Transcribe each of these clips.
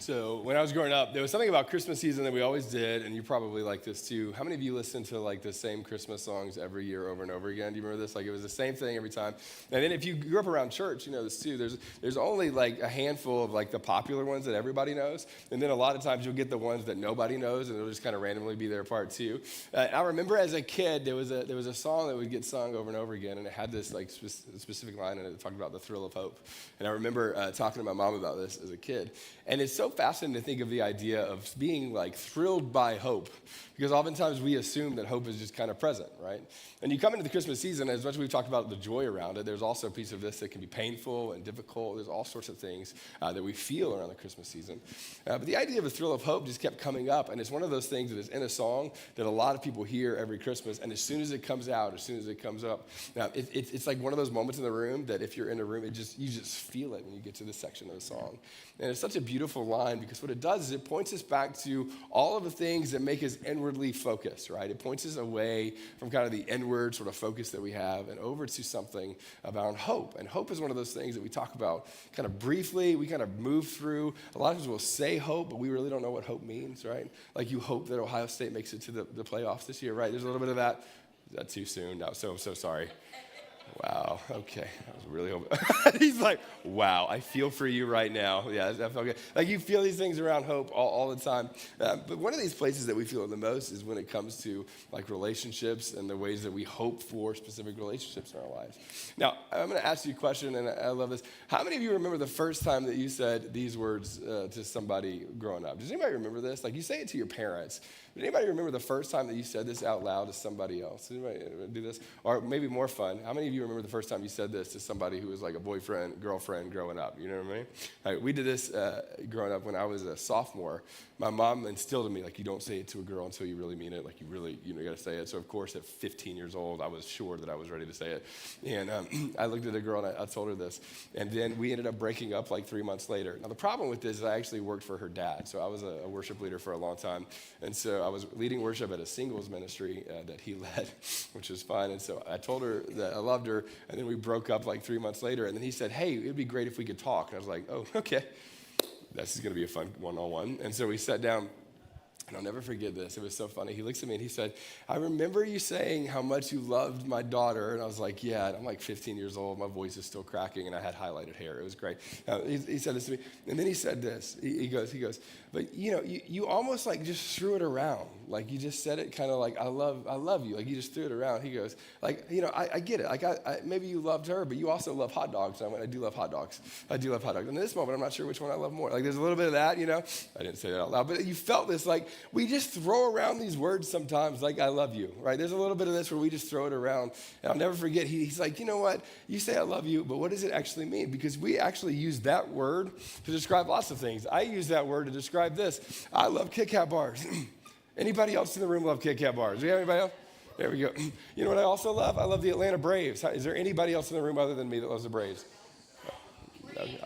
So when I was growing up, there was something about Christmas season that we always did, and you probably like this too. How many of you listen to like the same Christmas songs every year over and over again? Do you remember this? Like it was the same thing every time. And then if you grew up around church, you know this too. There's only like a handful of like the popular ones that everybody knows, and then a lot of times you'll get the ones that nobody knows, and they'll just kind of randomly be there part two. I remember as a kid there was a song that would get sung over and over again, and it had this like specific line, and it talked about the thrill of hope. And I remember talking to my mom about this as a kid, and it's so fascinating to think of the idea of being like thrilled by hope, because oftentimes we assume that hope is just kind of present, right? And you come into the Christmas season, as much as we've talked about the joy around it, there's also a piece of this that can be painful and difficult. There's all sorts of things that we feel around the Christmas season. But the idea of a thrill of hope just kept coming up, and it's one of those things that is in a song that a lot of people hear every Christmas, and as soon as it comes out, as soon as it comes up, it's like one of those moments in the room that if you're in a room, you just feel it when you get to this section of the song. And it's such a beautiful line, because what it does is it points us back to all of the things that make us inwardly focused, right? It points us away from kind of the inward sort of focus that we have and over to something about hope. And hope is one of those things that we talk about kind of briefly. We kind of move through. A lot of times we'll say hope, but we really don't know what hope means, right? Like you hope that Ohio State makes it to the playoffs this year, right? There's a little bit of that. Is that too soon? No, so sorry. Wow, okay. I was really hoping. He's like, wow, I feel for you right now. Yeah, that felt good. Like you feel these things around hope all the time. But one of these places that we feel it the most is when it comes to like relationships and the ways that we hope for specific relationships in our lives. Now, I'm going to ask you a question, and I love this. How many of you remember the first time that you said these words to somebody growing up? Does anybody remember this? Like you say it to your parents. Did anybody remember the first time that you said this out loud to somebody else? Did anybody do this? Or maybe more fun, how many of you remember the first time you said this to somebody who was like a boyfriend, girlfriend growing up? You know what I mean? Like, we did this growing up when I was a sophomore. My mom instilled in me, like, you don't say it to a girl until you really mean it. Like, you really, you got to say it. So, of course, at 15 years old, I was sure that I was ready to say it. And I looked at a girl, and I told her this. And then we ended up breaking up like 3 months later. Now, the problem with this is I actually worked for her dad. So I was a worship leader for a long time. And so I was leading worship at a singles ministry that he led, which was fun. And so I told her that I loved her, and then we broke up like 3 months later. And then he said, hey, it'd be great if we could talk. And I was like, oh, okay. This is going to be a fun one-on-one. And so we sat down, and I'll never forget this. It was so funny. He looks at me, and he said, I remember you saying how much you loved my daughter. And I was like, yeah. And I'm like 15 years old. My voice is still cracking, and I had highlighted hair. It was great. He said this to me. And then he said this. He goes, but, you almost like just threw it around. Like you just said it kind of like, I love you. Like you just threw it around. He goes, like, I get it. Like maybe you loved her, but you also love hot dogs. And I went, I do love hot dogs. I do love hot dogs. And in this moment, I'm not sure which one I love more. Like there's a little bit of that, I didn't say that out loud, but you felt this, like we just throw around these words sometimes, like I love you, right? There's a little bit of this where we just throw it around. And I'll never forget, he's like, you know what? You say I love you, but what does it actually mean? Because we actually use that word to describe lots of things. I use that word to describe this. I love Kit Kat bars. Anybody else in the room love Kit Kat bars? Do we have anybody else? There we go. You know what I also love? I love the Atlanta Braves. Is there anybody else in the room other than me that loves the Braves?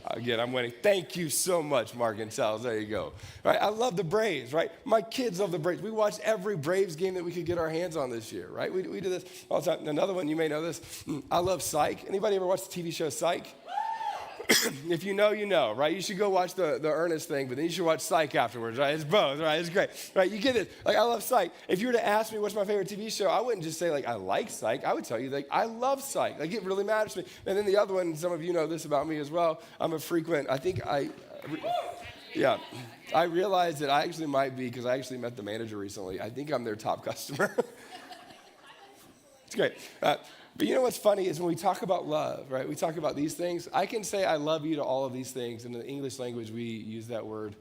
Again, I'm winning. Thank you so much, Mark and Charles. There you go. Right? I love the Braves, right? My kids love the Braves. We watched every Braves game that we could get our hands on this year, right? We do this all the time. Another one, you may know this. I love Psych. Anybody ever watch the TV show Psych? If you know, you know, right? You should go watch the Ernest thing, but then you should watch Psych afterwards, right? It's both, right? It's great, right? You get it. Like, I love Psych. If you were to ask me what's my favorite TV show, I wouldn't just say, like, I like Psych. I would tell you, like, I love Psych. Like, it really matters to me. And then the other one, some of you know this about me as well. I'm a frequent, I realized that I actually might be, because I actually met the manager recently. I think I'm their top customer. It's great. But you know what's funny is when we talk about love, right? We talk about these things. I can say I love you to all of these things. In the English language, we use that word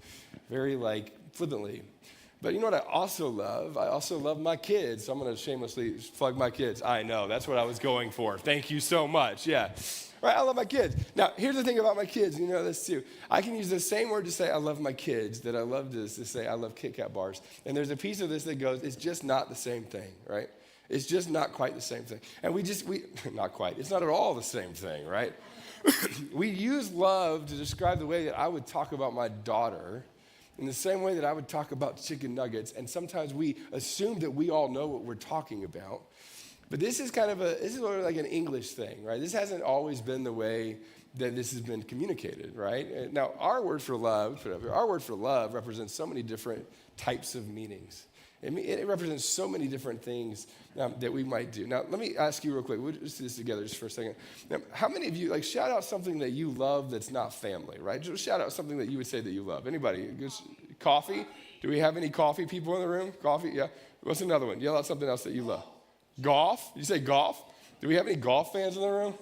very like flippantly. But you know what I also love? I also love my kids. So I'm going to shamelessly plug my kids. I know, that's what I was going for. Thank you so much. Yeah. Right, I love my kids. Now, here's the thing about my kids. You know this too. I can use the same word to say I love my kids that I love to say I love Kit Kat bars. And there's a piece of this that goes, it's just not the same thing, right? It's just not quite the same thing. And not quite. It's not at all the same thing, right? We use love to describe the way that I would talk about my daughter in the same way that I would talk about chicken nuggets. And sometimes we assume that we all know what we're talking about. But this is sort of like an English thing, right? This hasn't always been the way that this has been communicated, right? Now, our word for love represents so many different types of meanings. It represents so many different things that we might do. Now, let me ask you real quick. We'll just do this together just for a second. Now, how many of you, shout out something that you love that's not family, right? Just shout out something that you would say that you love. Anybody? Coffee? Do we have any coffee people in the room? Coffee? Yeah. What's another one? Yell out something else that you love. Golf? You say golf? Do we have any golf fans in the room?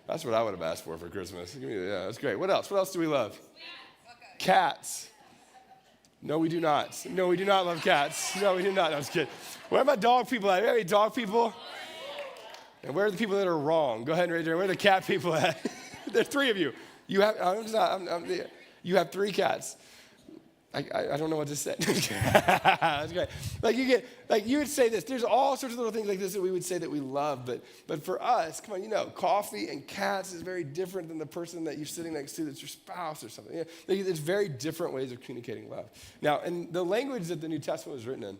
That's what I would have asked for Christmas. Yeah, that's great. What else? What else do we love? Cats. No, we do not. No, we do not love cats. No, we do not. No, I was kidding. Where are my dog people at? Any dog people? And where are the people that are wrong? Go ahead and raise your hand. Where are the cat people at? There's 3 of you. You have 3 cats. I don't know what to say. That's great. You would say this. There's all sorts of little things like this that we would say that we love, but for us, come on, coffee and cats is very different than the person that you're sitting next to that's your spouse or something. There's very different ways of communicating love. Now, in the language that the New Testament was written in,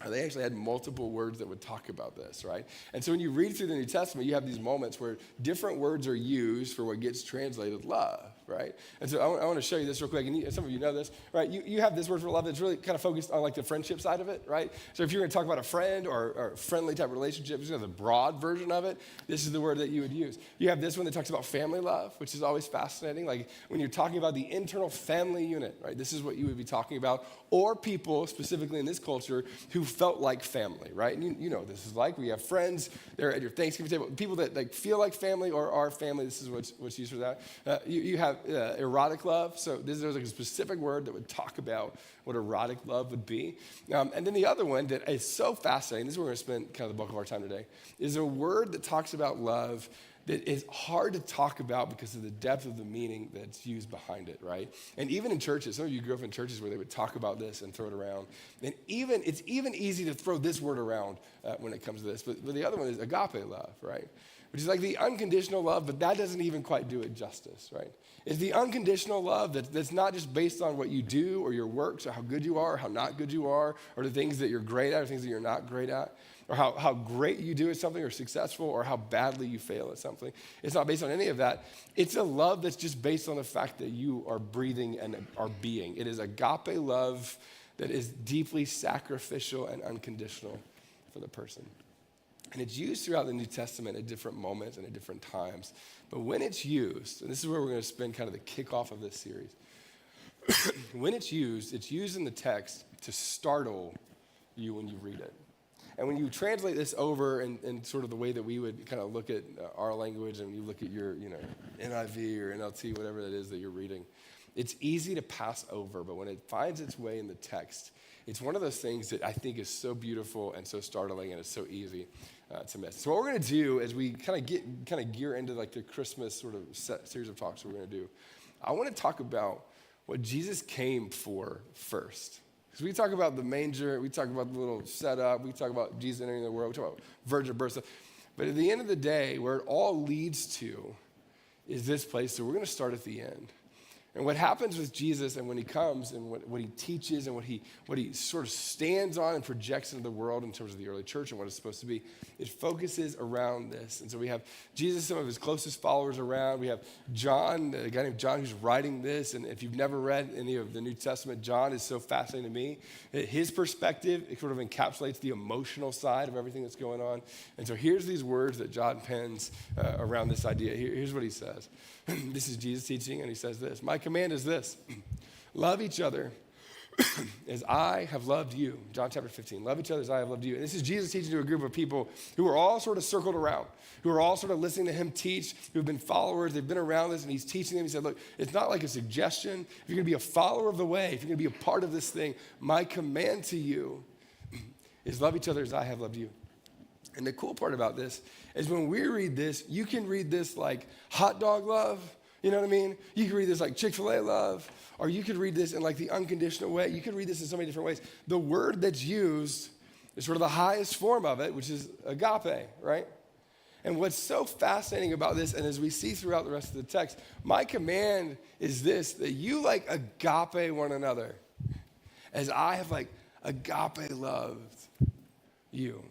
they actually had multiple words that would talk about this, right? And so when you read through the New Testament, you have these moments where different words are used for what gets translated love, right? And so I want to show you this real quick, and some of you know this, right? You have this word for love that's really kind of focused on the friendship side of it, right? So if you're going to talk about a friend or a friendly type relationship, the broad version of it, this is the word that you would use. You have this one that talks about family love, which is always fascinating. Like when you're talking about the internal family unit, right? This is what you would be talking about, or people specifically in this culture who felt like family, right? And you know what this is like. We have friends, they're at your Thanksgiving table, people that feel like family or are family. This is what's used for that. You have erotic love. So this is a specific word that would talk about what erotic love would be. And then the other one that is so fascinating, this is where we're going to spend kind of the bulk of our time today, is a word that talks about love that is hard to talk about because of the depth of the meaning that's used behind it, right? And even in churches, some of you grew up in churches where they would talk about this and throw it around. And it's even easy to throw this word around when it comes to this. But the other one is agape love, right? Which is like the unconditional love, but that doesn't even quite do it justice, right? It's the unconditional love that's not just based on what you do or your works or how good you are or how not good you are or the things that you're great at or things that you're not great at, or how great you do at something or successful or how badly you fail at something. It's not based on any of that. It's a love that's just based on the fact that you are breathing and are being. It is agape love that is deeply sacrificial and unconditional for the person. And it's used throughout the New Testament at different moments and at different times. But when it's used, and this is where we're going to spend kind of the kickoff of this series. When it's used in the text to startle you when you read it. And when you translate this over in sort of the way that we would kind of look at our language and you look at your, NIV or NLT, whatever that is that you're reading, it's easy to pass over. But when it finds its way in the text, it's one of those things that I think is so beautiful and so startling and it's so easy to miss. So what we're going to do as we kind of gear into the Christmas sort of series of talks we're going to do, I want to talk about what Jesus came for first. Because we talk about the manger, we talk about the little setup, we talk about Jesus entering the world, we talk about virgin birth stuff. But at the end of the day, where it all leads to is this place. So we're going to start at the end. And what happens with Jesus and when he comes and what he teaches and what he sort of stands on and projects into the world in terms of the early church and what it's supposed to be, it focuses around this. And so we have Jesus, some of his closest followers around. We have John, a guy named John who's writing this. And if you've never read any of the New Testament, John is so fascinating to me. His perspective, it sort of encapsulates the emotional side of everything that's going on. And so here's these words that John pens around this idea. Here's what he says. This is Jesus teaching, and he says this. My command is this. Love each other as I have loved you. John chapter 15. Love each other as I have loved you. And this is Jesus teaching to a group of people who are all sort of circled around, who are all sort of listening to him teach, who have been followers. They've been around this, and he's teaching them. He said, look, it's not like a suggestion. If you're going to be a follower of the way, if you're going to be a part of this thing, my command to you is love each other as I have loved you. And the cool part about this is when we read this, you can read this like hot dog love, you know what I mean? You can read this like Chick-fil-A love, or you could read this in like the unconditional way. You could read this in so many different ways. The word that's used is sort of the highest form of it, which is agape, right? And what's so fascinating about this, and as we see throughout the rest of the text, my command is this, that you like agape one another as I have like agape loved you.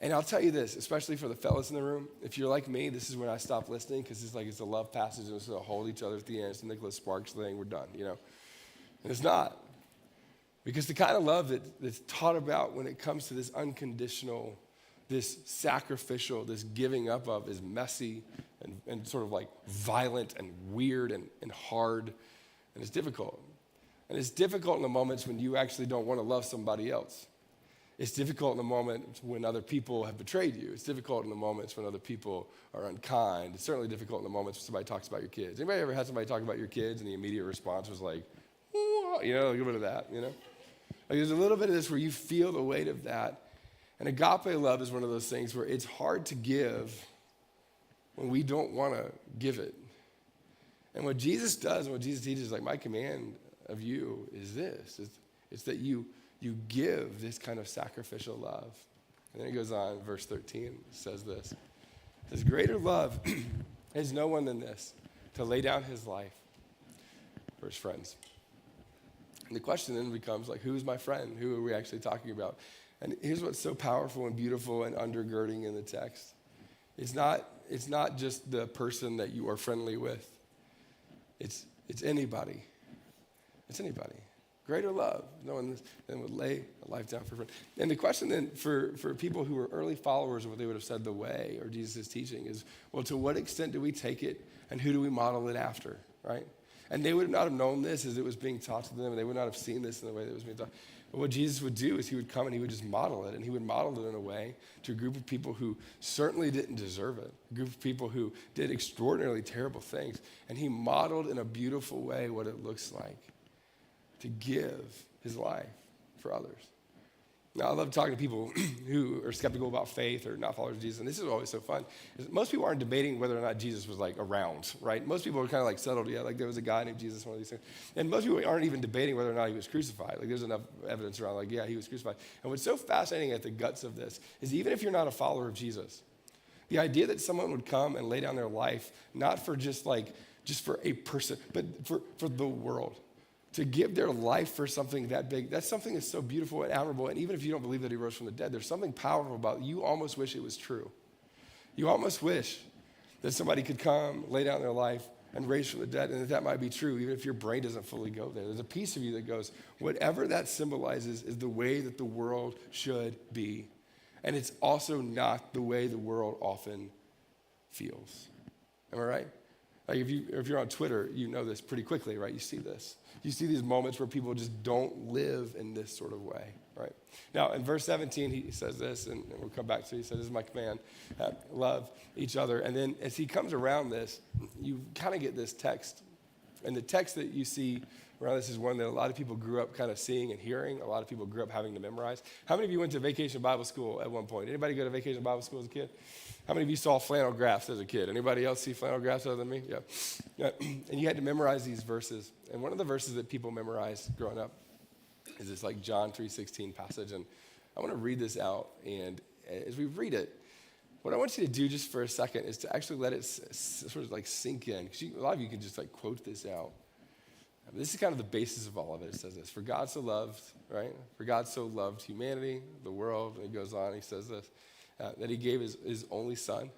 And I'll tell you this, especially for the fellas in the room, if you're like me, this is when I stop listening because it's a love passage and it's going to hold each other at the end. It's the Nicholas Sparks thing, we're done, And it's not. Because the kind of love that's taught about when it comes to this unconditional, this sacrificial, this giving up of is messy and sort of like violent and weird and hard, and it's difficult. And it's difficult in the moments when you actually don't want to love somebody else. It's difficult in the moment when other people have betrayed you. It's difficult in the moments when other people are unkind. It's certainly difficult in the moments when somebody talks about your kids. Anybody ever had somebody talk about your kids and the immediate response was like, a little bit of that, Like there's a little bit of this where you feel the weight of that. And agape love is one of those things where it's hard to give when we don't want to give it. And what Jesus does and what Jesus teaches, like my command of you is this. It's that you give this kind of sacrificial love. And then it goes on, verse 13, it says this. It says, greater love has no one than this, to lay down his life for his friends. And the question then becomes like, who's my friend? Who are we actually talking about? And here's what's so powerful and beautiful and undergirding in the text. It's not just the person that you are friendly with. It's anybody. It's anybody. Greater love, no one then would lay a life down for a friend. And the question then for people who were early followers of what they would have said the way or Jesus' teaching is, well, to what extent do we take it and who do we model it after, right? And they would not have known this as it was being taught to them, and they would not have seen this in the way that it was being taught. But what Jesus would do is he would come and he would just model it, and he would model it in a way to a group of people who certainly didn't deserve it, a group of people who did extraordinarily terrible things, and he modeled in a beautiful way what it looks like to give his life for others. Now, I love talking to people who are skeptical about faith or not followers of Jesus, and this is always so fun. Most people aren't debating whether or not Jesus was like around, right? Most people are kind of like settled, like there was a guy named Jesus, one of these things. And most people aren't even debating whether or not he was crucified. Like there's enough evidence around, like, yeah, he was crucified. And what's so fascinating at the guts of this is even if you're not a follower of Jesus, the idea that someone would come and lay down their life, not for just for a person, but for the world, to give their life for something that big, that's something that's so beautiful and admirable. And even if you don't believe that he rose from the dead, there's something powerful about it. You almost wish it was true. You almost wish that somebody could come, lay down their life, and raise from the dead, and that might be true, even if your brain doesn't fully go there. There's a piece of you that goes, whatever that symbolizes is the way that the world should be. And it's also not the way the world often feels. Am I right? Like if you're on Twitter, you know this pretty quickly, right? You see this. You see these moments where people just don't live in this sort of way, right? Now, in verse 17, he says this, and we'll come back to it. He says, this is my command, love each other. And then as he comes around this, you kind of get this text. And the text that you see around this is one that a lot of people grew up kind of seeing and hearing. A lot of people grew up having to memorize. How many of you went to Vacation Bible School at one point? Anybody go to Vacation Bible School as a kid? How many of you saw flannel graphs as a kid? Anybody else see flannel graphs other than me? Yeah. And you had to memorize these verses. And one of the verses that people memorized growing up is this like John 3:16 passage. And I want to read this out. And as we read it, what I want you to do just for a second is to actually let it sort of like sink in. Because a lot of you can just like quote this out. This is kind of the basis of all of it. It says this, for God so loved, right? For God so loved humanity, the world. And he goes on, he says this. That he gave his only son.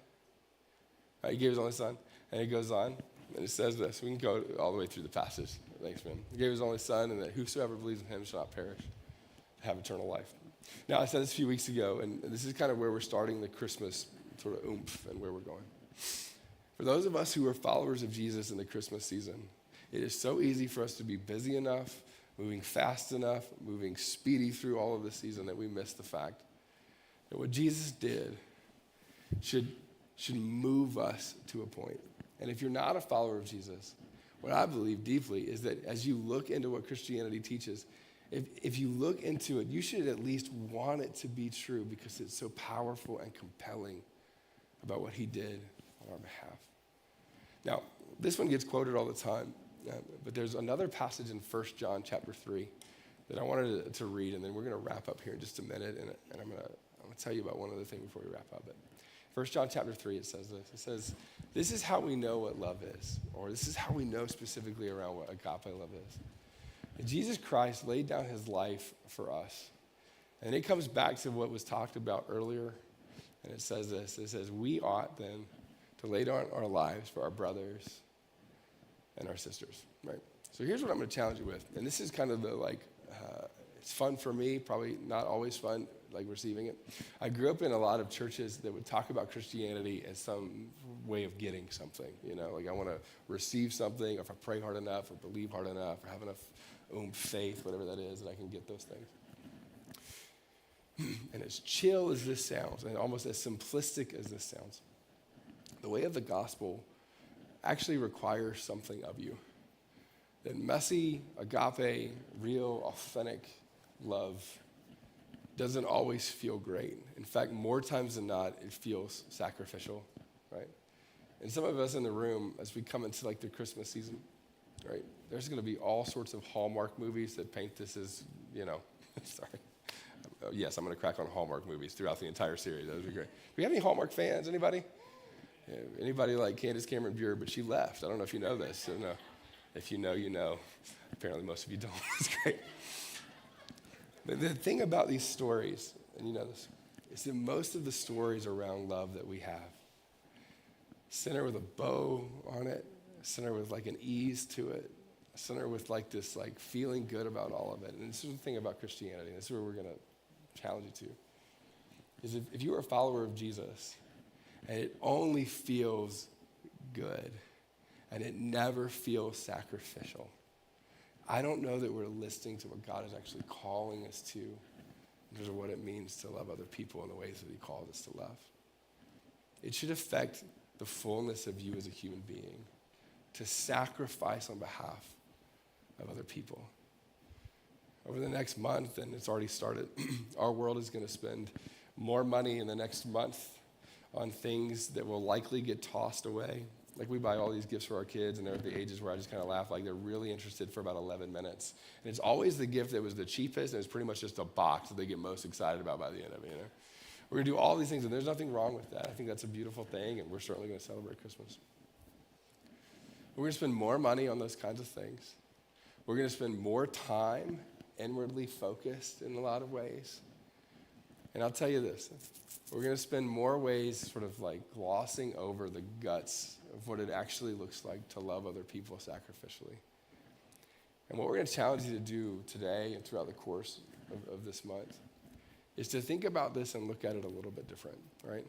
He gave his only son. And it goes on, and it says this. We can go all the way through the passage. Thanks, man. He gave his only son, and that whosoever believes in him shall not perish, have eternal life. Now, I said this a few weeks ago, and this is kind of where we're starting the Christmas sort of oomph and where we're going. For those of us who are followers of Jesus in the Christmas season, it is so easy for us to be busy enough, moving fast enough, moving speedy through all of this season that we miss the fact that what Jesus did should move us to a point. And if you're not a follower of Jesus, what I believe deeply is that as you look into what Christianity teaches, if you look into it, you should at least want it to be true because it's so powerful and compelling about what he did on our behalf. Now, this one gets quoted all the time, but there's another passage in 1 John chapter 3 that I wanted to read, and then we're going to wrap up here in just a minute, and I'm going to tell you about one other thing before we wrap up. But 1 John chapter 3, it says this. It says, this is how we know what love is, or this is how we know specifically around what agape love is. And Jesus Christ laid down his life for us. And it comes back to what was talked about earlier, And it says this, it says, we ought then to lay down our lives for our brothers and our sisters, right? So here's what I'm going to challenge you with. And this is kind of the it's fun for me, probably not always fun, like receiving it. I grew up in a lot of churches that would talk about Christianity as some way of getting something, like I want to receive something, or if I pray hard enough, or believe hard enough, or have enough faith, whatever that is, that I can get those things. And as chill as this sounds, and almost as simplistic as this sounds, the way of the gospel actually requires something of you. That messy, agape, real, authentic love doesn't always feel great. In fact, more times than not, it feels sacrificial, right? And some of us in the room, as we come into the Christmas season, right, there's going to be all sorts of Hallmark movies that paint this as, sorry. Yes, I'm going to crack on Hallmark movies throughout the entire series. That would be great. Do we have any Hallmark fans? Anybody? Yeah, anybody like Candace Cameron Bure, but she left. I don't know if you know this. So no. If you know, you know. Apparently most of you don't. It's great. But the thing about these stories, and you know this, is that most of the stories around love that we have center with a bow on it, center with an ease to it, center with this feeling good about all of it. And this is the thing about Christianity. This is where we're going to challenge you to. Is if you are a follower of Jesus and it only feels good and it never feels sacrificial, I don't know that we're listening to what God is actually calling us to in terms of what it means to love other people in the ways that he calls us to love. It should affect the fullness of you as a human being to sacrifice on behalf of other people. Over the next month, and it's already started, our world is going to spend more money in the next month on things that will likely get tossed away. We buy all these gifts for our kids, and they're at the ages where I just kind of laugh, they're really interested for about 11 minutes. And it's always the gift that was the cheapest, and it's pretty much just a box that they get most excited about by the end of it, We're going to do all these things, and there's nothing wrong with that. I think that's a beautiful thing, and we're certainly going to celebrate Christmas. We're going to spend more money on those kinds of things. We're going to spend more time inwardly focused in a lot of ways. And I'll tell you this, we're going to spend more ways sort of glossing over the guts of what it actually looks like to love other people sacrificially. And what we're going to challenge you to do today and throughout the course of this month is to think about this and look at it a little bit different, right?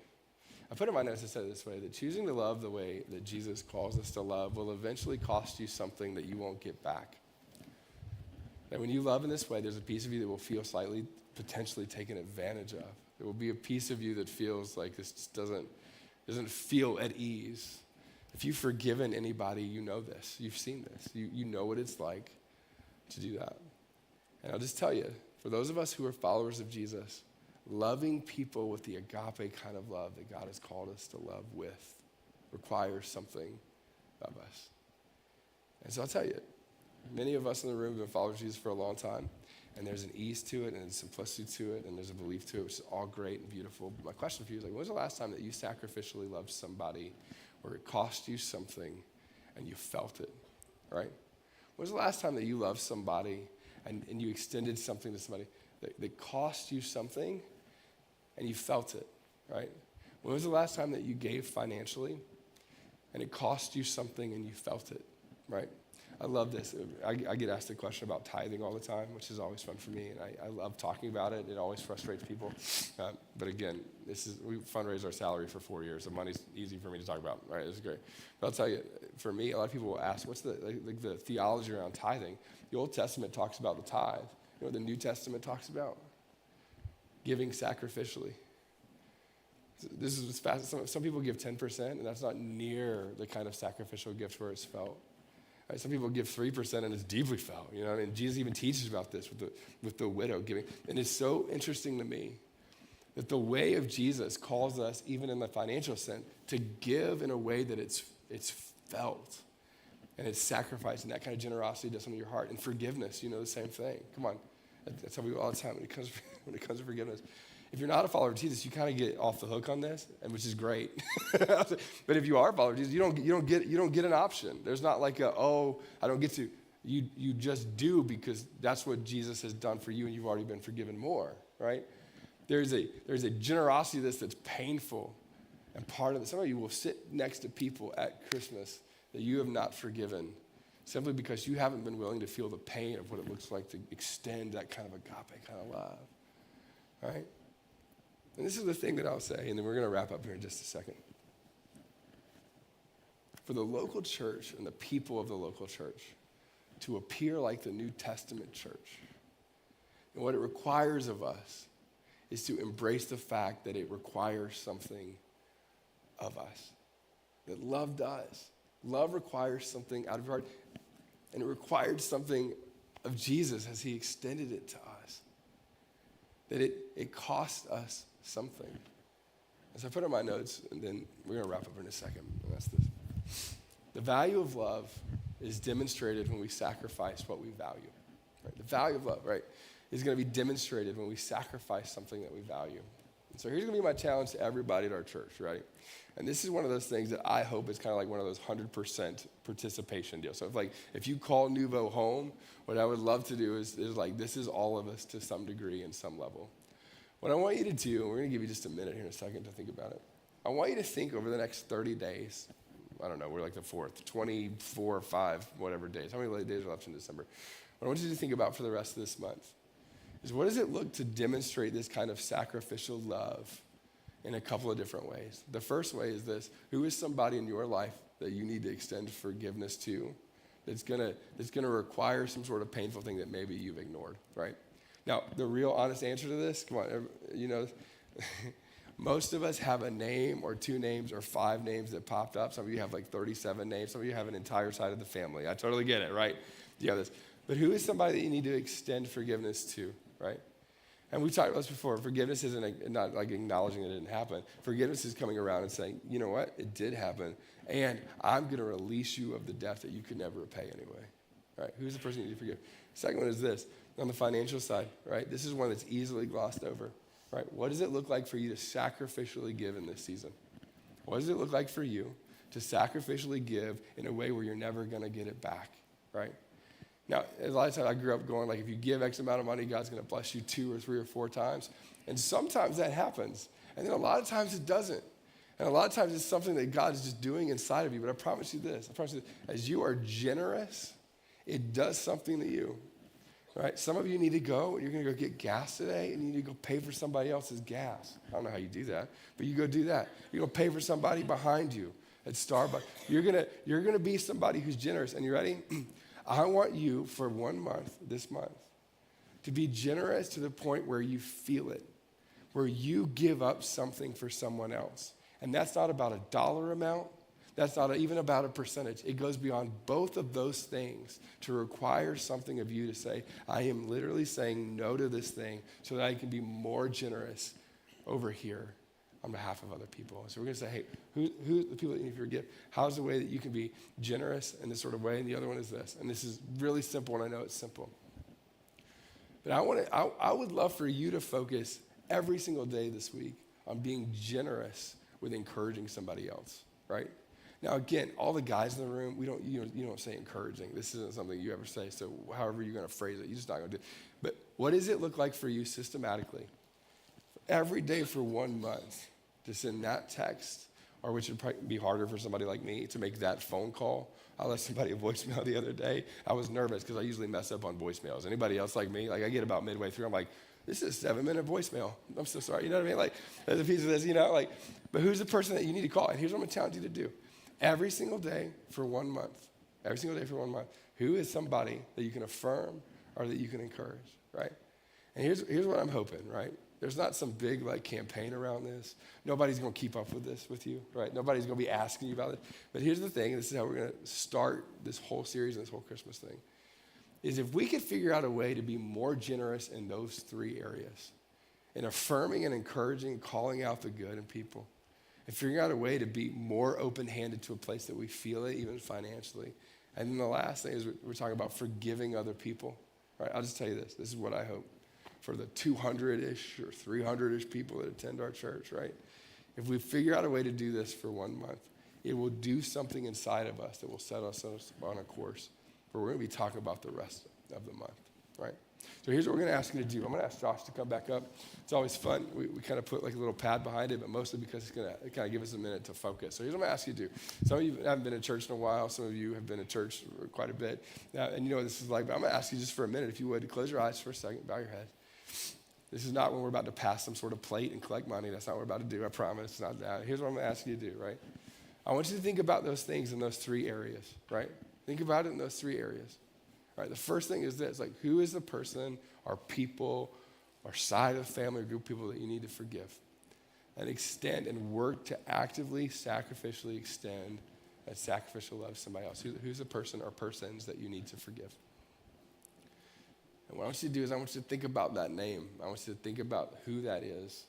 I put in my notes and said it this way, that choosing to love the way that Jesus calls us to love will eventually cost you something that you won't get back. That when you love in this way, there's a piece of you that will feel slightly potentially taken advantage of. There will be a piece of you that feels like this just doesn't feel at ease. If you've forgiven anybody, you know this. You've seen this. You know what it's like to do that. And I'll just tell you, for those of us who are followers of Jesus, loving people with the agape kind of love that God has called us to love with requires something of us. And so I'll tell you, many of us in the room have been followers of Jesus for a long time, and there's an ease to it and a simplicity to it, and there's a belief to it, which is all great and beautiful. But my question for you is when was the last time that you sacrificially loved somebody where it cost you something and you felt it, right? When was the last time that you loved somebody and you extended something to somebody that cost you something and you felt it, right? When was the last time that you gave financially and it cost you something and you felt it, right? I love this. I get asked a question about tithing all the time, which is always fun for me, and I love talking about it. It always frustrates people. But again, we fundraised our salary for 4 years, so money's easy for me to talk about, right? It's great. But I'll tell you, for me, a lot of people will ask, what's the theology around tithing? The Old Testament talks about the tithe. You know what the New Testament talks about? Giving sacrificially. This is fast. Some people give 10%, and that's not near the kind of sacrificial gift where it's felt. Right, some people give 3% and it's deeply felt, and Jesus even teaches about this with the widow giving. And it's so interesting to me that the way of Jesus calls us, even in the financial sense, to give in a way that it's felt and it's sacrificed, and that kind of generosity does something to your heart. And forgiveness, the same thing. Come on, that's how we do all the time when it comes to forgiveness. If you're not a follower of Jesus, you kind of get off the hook on this, and which is great. But if you are a follower of Jesus, you don't get an option. There's not I don't get to. You just do because that's what Jesus has done for you, and you've already been forgiven more, right? There's a generosity to this that's painful. And part of it, some of you will sit next to people at Christmas that you have not forgiven simply because you haven't been willing to feel the pain of what it looks like to extend that kind of agape kind of love, right? And this is the thing that I'll say, and then we're going to wrap up here in just a second. For the local church and the people of the local church to appear like the New Testament church, and what it requires of us is to embrace the fact that it requires something of us, that love does. Love requires something out of your heart, and it required something of Jesus as he extended it to us, that it cost us something. As I put in my notes, and then we're going to wrap up in a second, and that's this. The value of love is demonstrated when we sacrifice what we value. Right? The value of love, right, is going to be demonstrated when we sacrifice something that we value. And so here's going to be my challenge to everybody at our church, right? And this is one of those things that I hope is kind of like one of those 100% participation deals. So if you call Nuvo home, what I would love to do is like, this is all of us to some degree and some level. What I want you to do, and we're going to give you just a minute here in a second to think about it. I want you to think over the next 30 days. I don't know, we're like the 4th, 24, 5, whatever days. How many days are left in December? What I want you to think about for the rest of this month is, what does it look to demonstrate this kind of sacrificial love in a couple of different ways? The first way is this: who is somebody in your life that you need to extend forgiveness to that's gonna require some sort of painful thing that maybe you've ignored, right? Now, the real honest answer to this, come on, you know, most of us have a name or 2 names or 5 names that popped up. Some of you have like 37 names. Some of you have an entire side of the family. I totally get it, right? You have this. But who is somebody that you need to extend forgiveness to, right? And we talked about this before. Forgiveness isn't not like acknowledging it didn't happen. Forgiveness is coming around and saying, you know what? It did happen. And I'm going to release you of the debt that you could never repay anyway, right? Who's the person you need to forgive? Second one is this. On the financial side, right? This is one that's easily glossed over, right? What does it look like for you to sacrificially give in this season? What does it look like for you to sacrificially give in a way where you're never going to get it back, right? Now, a lot of times I grew up going like, if you give X amount of money, God's going to bless you 2 or 3 or 4 times. And sometimes that happens. And then a lot of times it doesn't. And a lot of times it's something that God is just doing inside of you. But I promise you this, as you are generous, it does something to you. Right? Some of you need to go, and you're going to go get gas today, and you need to go pay for somebody else's gas. I don't know how you do that, but you go do that. You go pay for somebody behind you at Starbucks. You're going to be somebody who's generous. And you ready? I want you for 1 month, this month, to be generous to the point where you feel it, where you give up something for someone else. And that's not about a dollar amount. That's not even about a percentage. It goes beyond both of those things to require something of you to say, I am literally saying no to this thing so that I can be more generous over here on behalf of other people. So we're going to say, hey, who the people that you need to forgive? How's the way that you can be generous in this sort of way? And the other one is this. And this is really simple, and I know it's simple. But I would love for you to focus every single day this week on being generous with encouraging somebody else, right? Now, again, all the guys in the room, you don't say encouraging. This isn't something you ever say, so however you're going to phrase it, you're just not going to do it. But what does it look like for you systematically? Every day for 1 month, to send that text, or which would probably be harder for somebody like me, to make that phone call. I left somebody a voicemail the other day. I was nervous because I usually mess up on voicemails. Anybody else like me? Like, I get about midway through, I'm like, this is a 7-minute voicemail. I'm so sorry. You know what I mean? Like, there's a piece of this, like, but who's the person that you need to call? And here's what I'm going to challenge you to do. Every single day for 1 month, who is somebody that you can affirm or that you can encourage, right? And here's what I'm hoping, right? There's not some big campaign around this. Nobody's going to keep up with this with you, right? Nobody's going to be asking you about it. But here's the thing, this is how we're going to start this whole series and this whole Christmas thing, is if we could figure out a way to be more generous in those 3 areas, in affirming and encouraging, calling out the good in people, and figuring out a way to be more open-handed to a place that we feel it, even financially. And then the last thing is we're talking about forgiving other people, right? I'll just tell you this. This is what I hope for the 200-ish or 300-ish people that attend our church, right? If we figure out a way to do this for 1 month, it will do something inside of us that will set us on a course where we're going to be talking about the rest of the month, right? So here's what we're going to ask you to do. I'm going to ask Josh to come back up. It's always fun. We kind of put like a little pad behind it, but mostly because it's going to kind of give us a minute to focus. So here's what I'm going to ask you to do. Some of you haven't been in church in a while. Some of you have been in church quite a bit. And you know what this is like, but I'm going to ask you just for a minute, if you would, to close your eyes for a second, bow your head. This is not when we're about to pass some sort of plate and collect money. That's not what we're about to do, I promise. It's not that. Here's what I'm going to ask you to do, right? I want you to think about those things in those three areas, right? Think about it in those three areas. All right, the first thing is this, like, who is the person or people or side of the family or group of people that you need to forgive? And extend and work to actively, sacrificially extend that sacrificial love to somebody else. Who's the person or persons that you need to forgive? And what I want you to do is I want you to think about that name. I want you to think about who that is.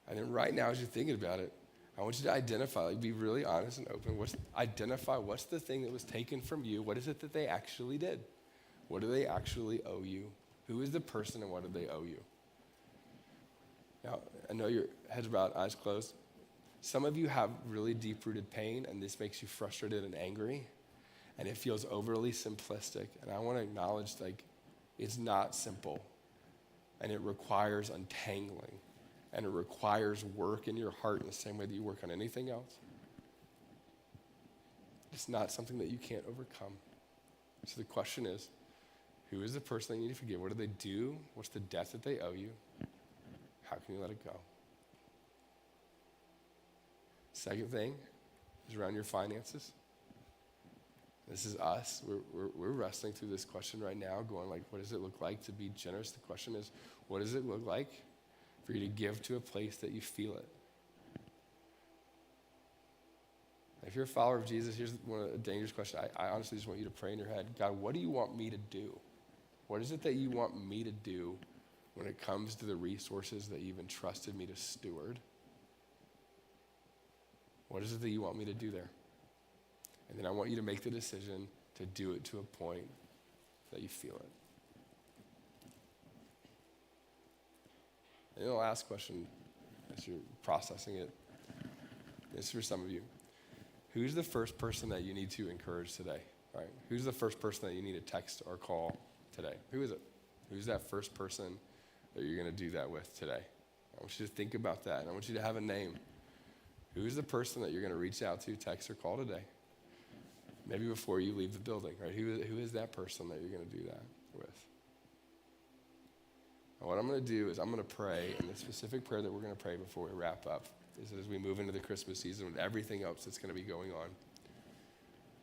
And then right now, as you're thinking about it, I want you to identify, like, be really honest and open. Identify what's the thing that was taken from you. What is it that they actually did? What do they actually owe you? Who is the person and what do they owe you? Now, I know your head's bowed, eyes closed. Some of you have really deep-rooted pain, and this makes you frustrated and angry, and it feels overly simplistic. And I want to acknowledge, like, it's not simple, and it requires untangling. And it requires work in your heart in the same way that you work on anything else. It's not something that you can't overcome. So the question is, who is the person that you need to forgive? What do they do? What's the debt that they owe you? How can you let it go? Second thing is around your finances. This is us. We're wrestling through this question right now, going like, what does it look like to be generous? The question is, what does it look like for you to give to a place that you feel it? If you're a follower of Jesus, here's one of the dangerous questions. I honestly just want you to pray in your head, God, what do you want me to do? What is it that you want me to do when it comes to the resources that you've entrusted me to steward? What is it that you want me to do there? And then I want you to make the decision to do it to a point that you feel it. And then the last question, as you're processing it, is for some of you. Who's the first person that you need to encourage today? Right? Who's the first person that you need to text or call today? Who is it? Who's that first person that you're going to do that with today? I want you to think about that, and I want you to have a name. Who's the person that you're going to reach out to, text, or call today? Maybe before you leave the building, right? Who is that person that you're going to do that with? And what I'm going to do is I'm going to pray, and the specific prayer that we're going to pray before we wrap up is that as we move into the Christmas season with everything else that's going to be going on,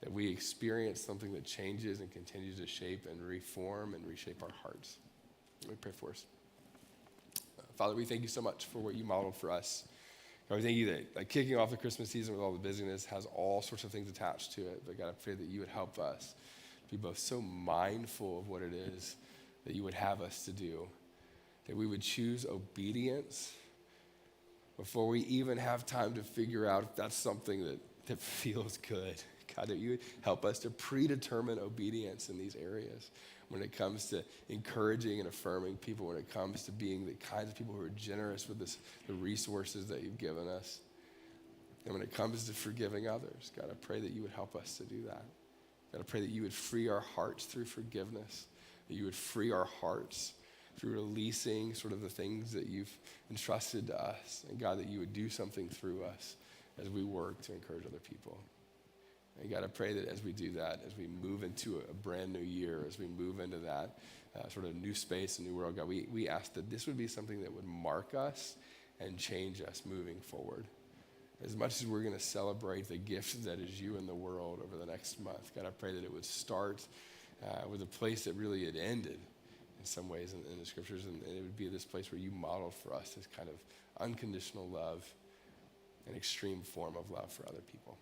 that we experience something that changes and continues to shape and reform and reshape our hearts. Let me pray for us. Father, we thank you so much for what you modeled for us. God, we thank you that, like, kicking off the Christmas season with all the busyness has all sorts of things attached to it. But God, I pray that you would help us be both so mindful of what it is that you would have us to do, that we would choose obedience before we even have time to figure out if that's something that feels good. God, that you would help us to predetermine obedience in these areas when it comes to encouraging and affirming people, when it comes to being the kinds of people who are generous with the resources that you've given us. And when it comes to forgiving others, God, I pray that you would help us to do that. God, I pray that you would free our hearts through forgiveness, that you would free our hearts through releasing sort of the things that you've entrusted to us. And God, that you would do something through us as we work to encourage other people. And God, I pray that as we do that, as we move into a brand new year, as we move into that sort of new space, a new world, God, we ask that this would be something that would mark us and change us moving forward. As much as we're going to celebrate the gift that is you in the world over the next month, God, I pray that it would start with a place that really had ended in some ways in the scriptures, and it would be this place where you modeled for us this kind of unconditional love, an extreme form of love for other people.